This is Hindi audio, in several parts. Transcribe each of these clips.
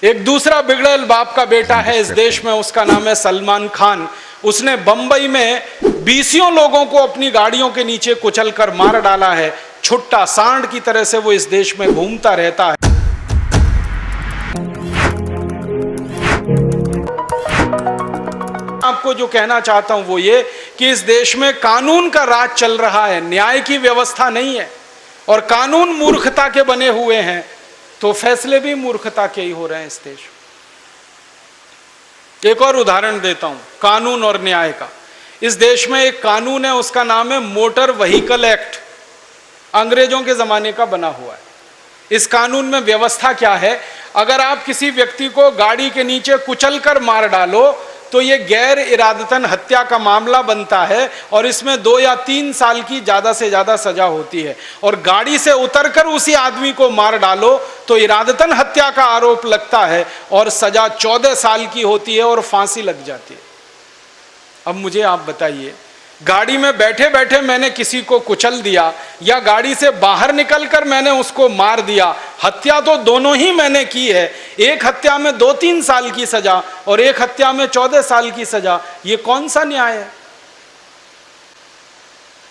एक दूसरा बिगड़ैल बाप का बेटा है इस देश में, उसका नाम है सलमान खान। उसने बंबई में 20 लोगों को अपनी गाड़ियों के नीचे कुचलकर मार डाला है। छुट्टा सांड की तरह से वो इस देश में घूमता रहता है। आपको जो कहना चाहता हूं वो ये कि इस देश में कानून का राज चल रहा है, न्याय की व्यवस्था नहीं है और कानून मूर्खता के बने हुए हैं, तो फैसले भी मूर्खता के ही हो रहे हैं इस देश में। एक और उदाहरण देता हूं कानून और न्याय का। इस देश में एक कानून है, उसका नाम है मोटर व्हीकल एक्ट, अंग्रेजों के जमाने का बना हुआ है। इस कानून में व्यवस्था क्या है, अगर आप किसी व्यक्ति को गाड़ी के नीचे कुचलकर मार डालो तो यह गैर इरादतन हत्या का मामला बनता है और इसमें 2 या 3 साल की ज्यादा से ज्यादा सजा होती है। और गाड़ी से उतरकर उसी आदमी को मार डालो तो इरादतन हत्या का आरोप लगता है और सजा 14 साल की होती है और फांसी लग जाती है। अब मुझे आप बताइए, गाड़ी में बैठे बैठे मैंने किसी को कुचल दिया या गाड़ी से बाहर निकलकर मैंने उसको मार दिया, हत्या तो दोनों ही मैंने की है। एक हत्या में 2-3 साल की सजा और एक हत्या में 14 साल की सजा, ये कौन सा न्याय है?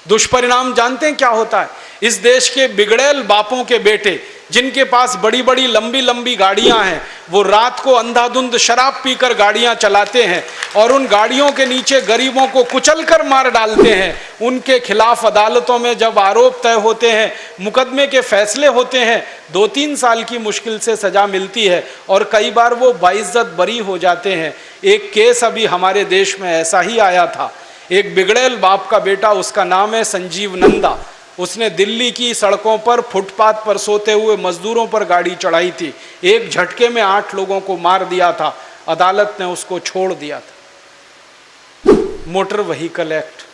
दुष्परिणाम जानते हैं क्या होता है? इस देश के बिगड़ैल बापों के बेटे जिनके पास बड़ी बड़ी लंबी लंबी गाड़ियां हैं, वो रात को अंधाधुंध शराब पीकर गाड़ियां चलाते हैं और उन गाड़ियों के नीचे गरीबों को कुचलकर मार डालते हैं। उनके खिलाफ अदालतों में जब आरोप तय होते हैं, मुकदमे के फैसले होते हैं, 2-3 साल की मुश्किल से सजा मिलती है और कई बार वो बाइज्जत बरी हो जाते हैं। एक केस अभी हमारे देश में ऐसा ही आया था। एक बिगड़ैल बाप का बेटा, उसका नाम है संजीव नंदा। उसने दिल्ली की सड़कों पर फुटपाथ पर सोते हुए मजदूरों पर गाड़ी चढ़ाई थी। एक झटके में 8 लोगों को मार दिया था। अदालत ने उसको छोड़ दिया था। Motor vehicle act.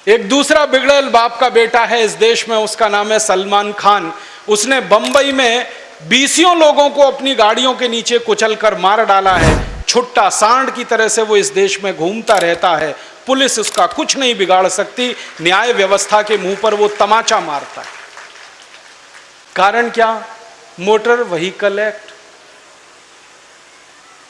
एक दूसरा बिगड़ैल बाप का बेटा है इस देश में, उसका नाम है सलमान खान। उसने बंबई में 20 लोगों को अपनी गाड़ियों के नीचे कुचलकर मार डाला है। छुट्टा सांड की तरह से वो इस देश में घूमता रहता है। पुलिस उसका कुछ नहीं बिगाड़ सकती, न्याय व्यवस्था के मुंह पर वो तमाचा मारता है। कारण क्या? Motor vehicle act.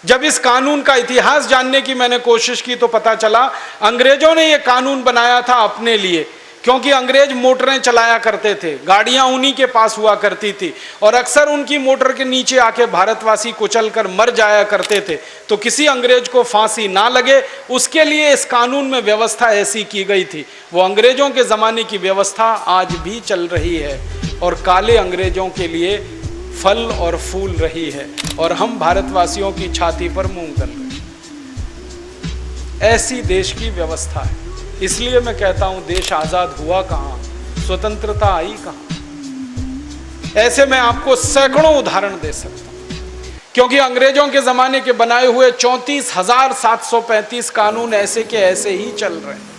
जब इस कानून का इतिहास जानने की मैंने कोशिश की तो पता चला अंग्रेजों ने यह कानून बनाया था अपने लिए, क्योंकि अंग्रेज मोटरें चलाया करते थे, गाड़ियां उन्हीं के पास हुआ करती थी और अक्सर उनकी मोटर के नीचे आके भारतवासी कुचलकर मर जाया करते थे। तो किसी अंग्रेज को फांसी ना लगे, उसके लिए इस कानून में व्यवस्था ऐसी की गई थी। वो अंग्रेजों के ज़माने की व्यवस्था आज भी चल रही है और काले अंग्रेजों के लिए फल और फूल रही है और हम भारतवासियों की छाती पर मूंग तल रहे हैं। ऐसी देश की व्यवस्था है। इसलिए मैं कहता हूं, देश आजाद हुआ कहां, स्वतंत्रता आई कहां? ऐसे मैं आपको सैकड़ों उदाहरण दे सकता हूं, क्योंकि अंग्रेजों के जमाने के बनाए हुए 34,735 कानून ऐसे के ऐसे ही चल रहे हैं।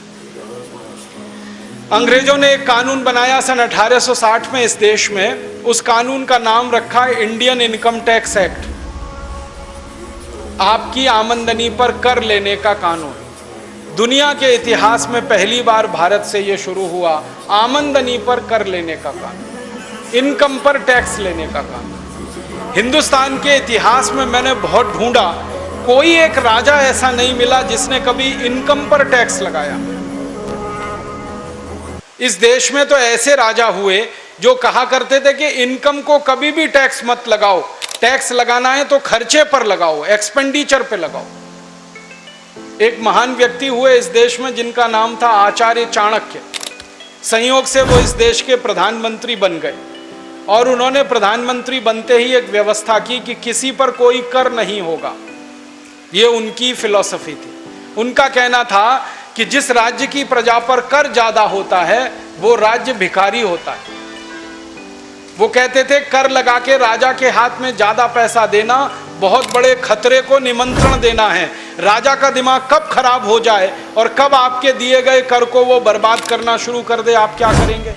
अंग्रेजों ने एक कानून बनाया सन 1860 में इस देश में। उस कानून का नाम रखा है इंडियन इनकम टैक्स एक्ट, आपकी आमदनी पर कर लेने का कानून। दुनिया के इतिहास में पहली बार भारत से यह शुरू हुआ, आमदनी पर कर लेने का कानून, इनकम पर टैक्स लेने का कानून। हिंदुस्तान के इतिहास में मैंने बहुत ढूंढा, कोई एक राजा ऐसा नहीं मिला जिसने कभी इनकम पर टैक्स लगाया। इस देश में तो ऐसे राजा हुए जो कहा करते थे कि इनकम को कभी भी टैक्स मत लगाओ, टैक्स लगाना है तो खर्चे पर लगाओ, एक्सपेंडिचर पे लगाओ। एक महान व्यक्ति हुए इस देश में जिनका नाम था आचार्य चाणक्य। संयोग से वो इस देश के प्रधानमंत्री बन गए और उन्होंने प्रधानमंत्री बनते ही एक व्यवस्था की कि किसी पर कोई कर नहीं होगा। ये उनकी फिलॉसफी थी। उनका कहना था कि जिस राज्य की प्रजा पर कर ज्यादा होता है वो राज्य भिखारी होता है। वो कहते थे कर लगा के राजा के हाथ में ज्यादा पैसा देना बहुत बड़े खतरे को निमंत्रण देना है। राजा का दिमाग कब खराब हो जाए और कब आपके दिए गए कर को वो बर्बाद करना शुरू कर दे, आप क्या करेंगे?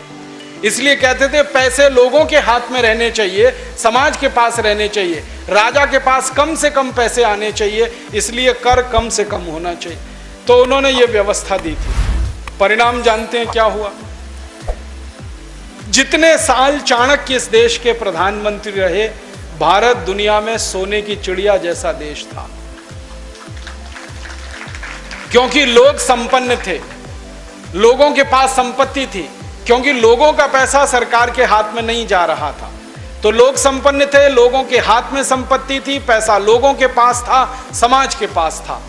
इसलिए कहते थे पैसे लोगों के हाथ में रहने चाहिए, समाज के पास रहने चाहिए, राजा के पास कम से कम पैसे आने चाहिए, इसलिए कर कम से कम होना चाहिए। तो उन्होंने ये व्यवस्था दी थी। परिणाम जानते हैं क्या हुआ? जितने साल चाणक्य इस देश के प्रधानमंत्री रहे, भारत दुनिया में सोने की चिड़िया जैसा देश था, क्योंकि लोग संपन्न थे, लोगों के पास संपत्ति थी, क्योंकि लोगों का पैसा सरकार के हाथ में नहीं जा रहा था। तो लोग संपन्न थे, लोगों के हाथ में संपत्ति थी, पैसा लोगों के पास था, समाज के पास था।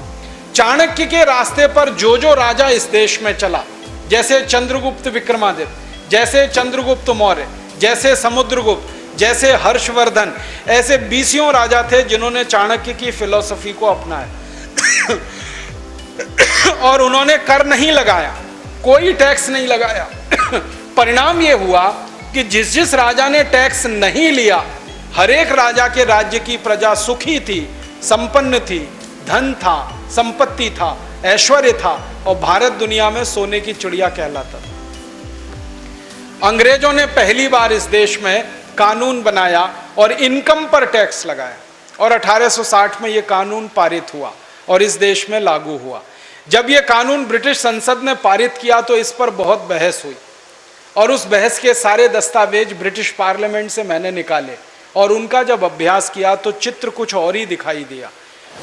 चाणक्य के रास्ते पर जो जो राजा इस देश में चला, जैसे चंद्रगुप्त विक्रमादित्य, जैसे चंद्रगुप्त मौर्य, जैसे समुद्रगुप्त, जैसे हर्षवर्धन, ऐसे 20 राजा थे जिन्होंने चाणक्य की फिलॉसफी को अपनाया और उन्होंने कर नहीं लगाया, कोई टैक्स नहीं लगाया। परिणाम यह हुआ कि जिस जिस राजा ने टैक्स नहीं लिया, हर एक राजा के राज्य की प्रजा सुखी थी, संपन्न थी, धन था, संपत्ति था, ऐश्वर्य था, और भारत दुनिया में सोने की चिड़िया कहलाता था। अंग्रेजों ने पहली बार इस देश में कानून बनाया और इनकम पर टैक्स लगाया, और 1860 में यह कानून पारित हुआ और इस देश में लागू हुआ। जब यह कानून ब्रिटिश संसद ने पारित किया तो इस पर बहुत बहस हुई, और उस बहस के सारे दस्तावेज ब्रिटिश पार्लियामेंट से मैंने निकाले, और उनका जब अभ्यास किया तो चित्र कुछ और ही दिखाई दिया।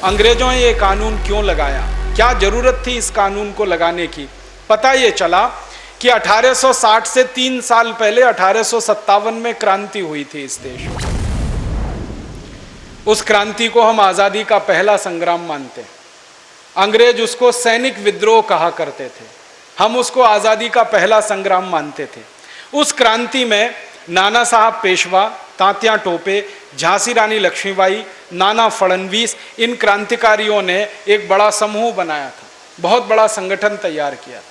अंग्रेजों ने ये कानून क्यों लगाया, क्या जरूरत थी इस कानून को लगाने की? पता ये चला कि 1860 से 3 साल पहले 1857 में क्रांति हुई थी इस देश में। उस क्रांति को हम आजादी का पहला संग्राम मानते हैं। अंग्रेज उसको सैनिक विद्रोह कहा करते थे, हम उसको आजादी का पहला संग्राम मानते थे। उस क्रांति में नाना साहब पेशवा, तात्या टोपे, झांसी रानी लक्ष्मीबाई, नाना फडणवीस, इन क्रांतिकारियों ने एक बड़ा समूह बनाया था, बहुत बड़ा संगठन तैयार किया था।